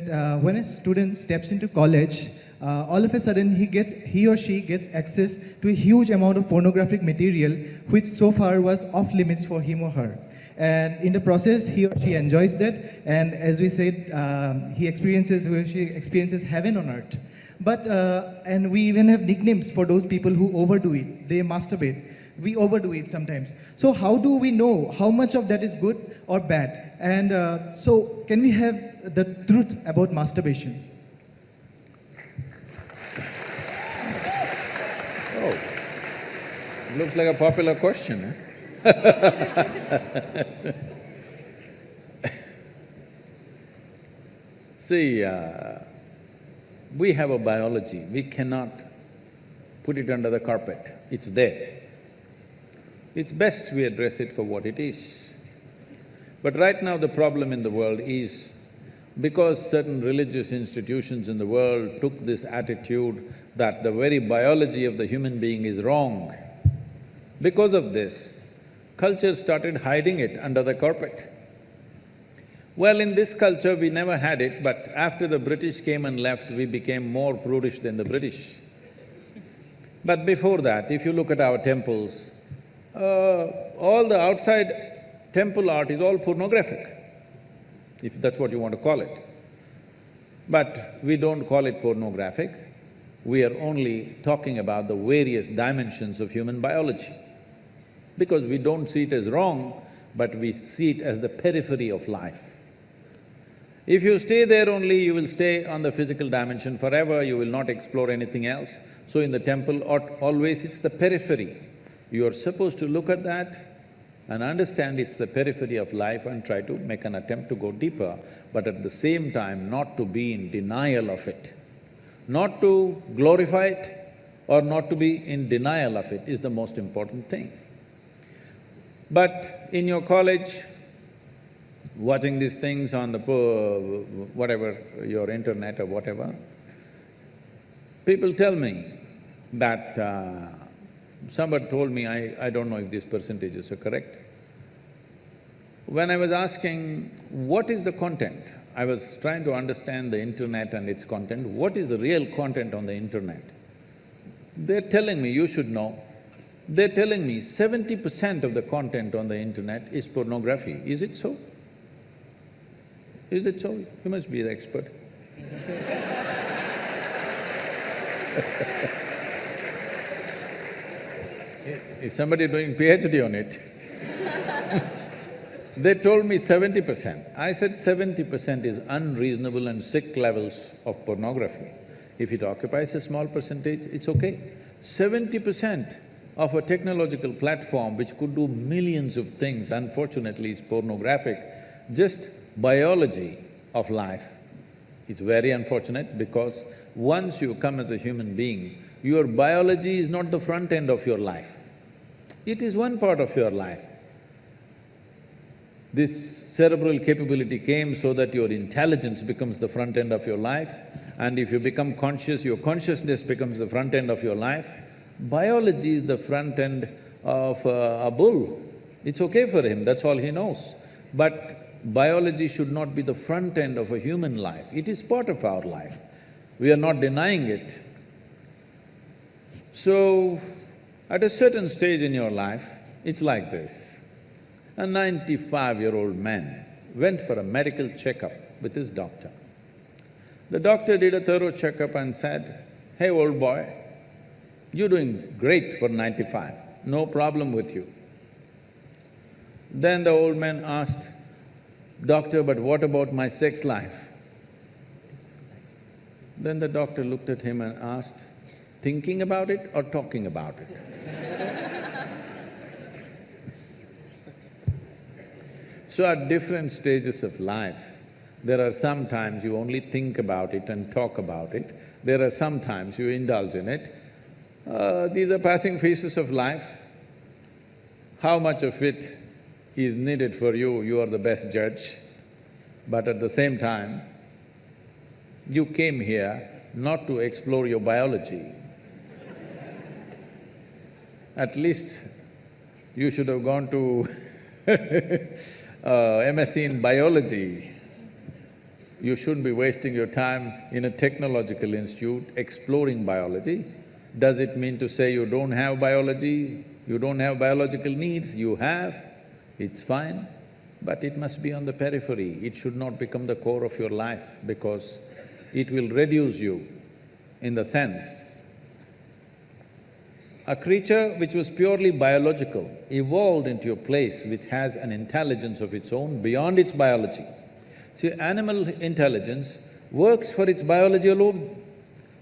that when a student steps into college, all of a sudden he or she gets access to a huge amount of pornographic material, which so far was off limits for him or her. And in the process, he or she enjoys that, and as we said, he or she experiences heaven on earth. But, and we even have nicknames for those people who overdo it. They masturbate. We overdo it sometimes. So how do we know how much of that is good or bad? And so can we have the truth about masturbation? Oh, looks like a popular question, huh? See, we have a biology, we cannot put it under the carpet, it's there. It's best we address it for what it is. But right now the problem in the world is because certain religious institutions in the world took this attitude that the very biology of the human being is wrong, because of this, culture started hiding it under the carpet. Well, in this culture we never had it, but after the British came and left, we became more prudish than the British. But before that, if you look at our temples, all the outside temple art is all pornographic, if that's what you want to call it. But we don't call it pornographic, we are only talking about the various dimensions of human biology. Because we don't see it as wrong, but we see it as the periphery of life. If you stay there only, you will stay on the physical dimension forever, you will not explore anything else. So in the temple, always it's the periphery. You are supposed to look at that and understand it's the periphery of life and try to make an attempt to go deeper, but at the same time not to be in denial of it. Not to glorify it or not to be in denial of it is the most important thing. But in your college, watching these things on the whatever, your internet or whatever, people tell me that… somebody told me, I don't know if these percentages are correct. When I was asking, what is the content? I was trying to understand the internet and its content, what is the real content on the internet? They're telling me, you should know, they're telling me 70% of the content on the internet is pornography. Is it so? Is it so? You must be the expert. Is somebody doing PhD on it? They told me 70%. I said 70% is unreasonable and sick levels of pornography. If it occupies a small percentage, it's okay. 70% of a technological platform which could do millions of things, unfortunately is pornographic, just biology of life. It's very unfortunate because once you come as a human being, your biology is not the front end of your life. It is one part of your life. This cerebral capability came so that your intelligence becomes the front end of your life, and if you become conscious, your consciousness becomes the front end of your life. Biology is the front end of a bull. It's okay for him, that's all he knows. But biology should not be the front end of a human life, it is part of our life. We are not denying it. So, at a certain stage in your life, it's like this. A 95-year-old man went for a medical checkup with his doctor. The doctor did a thorough checkup and said, "Hey, old boy, you're doing great for 95, no problem with you." Then the old man asked, "Doctor, but what about my sex life?" Then the doctor looked at him and asked, "Thinking about it or talking about it?" So at different stages of life, there are some times you only think about it and talk about it, there are some times you indulge in it. These are passing phases of life. How much of it is needed for you, you are the best judge. But at the same time, you came here not to explore your biology. At least you should have gone to MSc in biology. You shouldn't be wasting your time in a technological institute exploring biology. Does it mean to say you don't have biology, you don't have biological needs? You have, it's fine, but it must be on the periphery. It should not become the core of your life because it will reduce you in the sense a creature which was purely biological evolved into a place which has an intelligence of its own beyond its biology. See, animal intelligence works for its biology alone.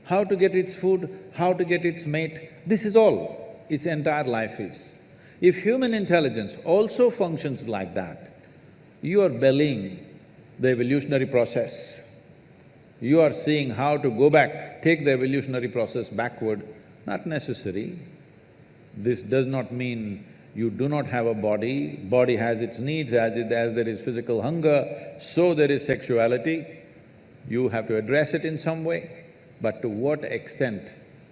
How to get its food, how to get its mate, this is all its entire life is. If human intelligence also functions like that, you are bellying the evolutionary process. You are seeing how to go back, take the evolutionary process backward, not necessary. This does not mean you do not have a body, body has its needs, as there is physical hunger, so there is sexuality. You have to address it in some way, but to what extent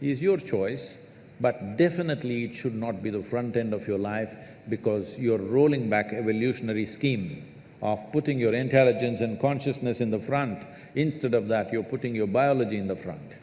is your choice, but definitely it should not be the front end of your life because you're rolling back evolutionary scheme of putting your intelligence and consciousness in the front. Instead of that, you're putting your biology in the front.